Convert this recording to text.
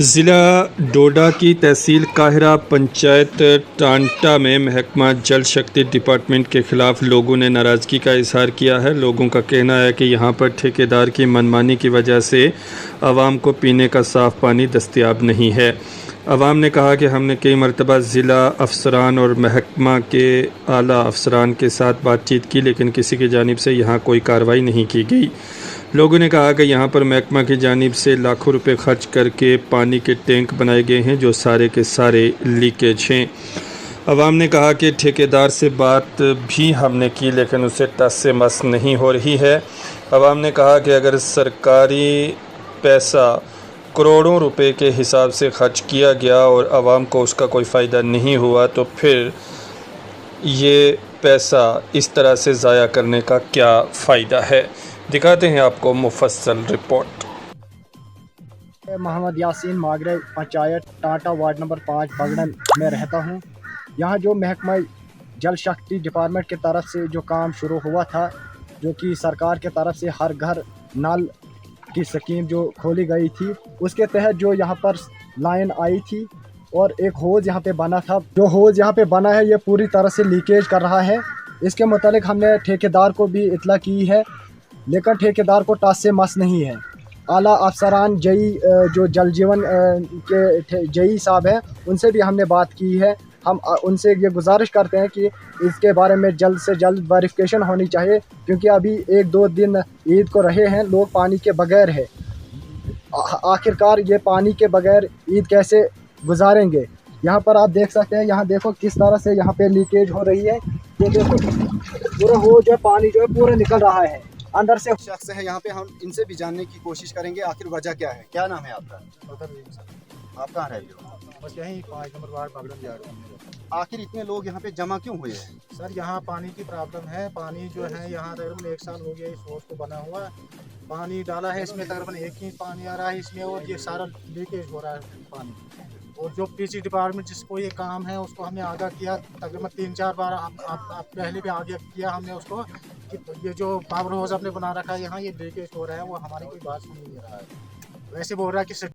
ज़िला डोडा की तहसील काहिरा पंचायत टांटा में महकमा जल शक्ति डिपार्टमेंट के खिलाफ लोगों ने नाराज़गी का इजहार किया है। लोगों का कहना है कि यहां पर ठेकेदार की मनमानी की वजह से आवाम को पीने का साफ़ पानी दस्तयाब नहीं है। आवाम ने कहा कि हमने कई मरतबा ज़िला अफसरान और महकमा के आला अफसरान के साथ बातचीत की, लेकिन किसी की जानिब से यहाँ कोई कार्रवाई नहीं की गई। लोगों ने कहा कि यहाँ पर महकमा की जानिब से लाखों रुपए खर्च करके पानी के टैंक बनाए गए हैं जो सारे के सारे लीकेज हैं। अवाम ने कहा कि ठेकेदार से बात भी हमने की, लेकिन उसे टस से मस नहीं हो रही है। अवाम ने कहा कि अगर सरकारी पैसा करोड़ों रुपए के हिसाब से खर्च किया गया और आवाम को उसका कोई फ़ायदा नहीं हुआ, तो फिर ये पैसा इस तरह से ज़ाया करने का क्या फ़ायदा है। दिखाते हैं आपको मुफस्सल report. Mohammad Yasin Magrey panchayat Tata ward number 5 बगड़न में रहता हूँ। यहाँ जो महकमा जल शक्ति डिपार्टमेंट की तरफ से जो काम शुरू हुआ था, जो कि सरकार के तरफ से हर घर नल की स्कीम जो खोली गई थी, उसके तहत जो यहाँ पर लाइन आई थी और एक होज यहाँ पे बना था। जो होज यहाँ पे बना है ये पूरी तरह से लीकेज कर रहा है। इसके मुतालिक हमने ठेकेदार को भी इतला की है, लेकिन ठेकेदार को टस से मस नहीं है। आला अफसरान जई जो जल जीवन के जई साहब हैं, उनसे भी हमने बात की है। हम उनसे ये गुजारिश करते हैं कि इसके बारे में जल्द से जल्द वेरिफिकेशन होनी चाहिए, क्योंकि अभी 1-2 दिन ईद को रहे हैं, लोग पानी के बगैर है। आखिरकार ये पानी के बगैर ईद कैसे गुजारेंगे। यहाँ पर आप देख सकते हैं, यहाँ देखो किस तरह से यहाँ पे लीकेज हो रही है। ये देखो पूरा हो जो है पानी जो है पूरा निकल रहा है अंदर से। शख्स है यहाँ पे, हम इनसे भी जानने की कोशिश करेंगे आखिर वजह क्या है। क्या नाम है आपका? आप कहाँ रह रहे हो? बस यहीं 5 नंबर वार्ड बगड़न जा रहे हैं। आखिर इतने लोग यहाँ पे जमा क्यों हुए हैं? सर यहाँ पानी की प्रॉब्लम है। पानी जो है यहाँ तकरीबन 1 साल हो गया इस होज को बना हुआ। पानी डाला है इसमें, तकरीबन 1 इंच पानी आ रहा है इसमें और ये सारा लीकेज हो रहा है पानी। और जो पीसी डिपार्टमेंट जिसको ये काम है उसको हमने आगाह किया, तकरीबन 3-4 बार आप पहले भी आगाह किया हमने उसको कि ये जो पावर हाउस आपने बना रखा है यहाँ ये लीकेज हो रहा है, वो हमारी कोई बात सुन नहीं रहा है। वैसे बोल रहा है कि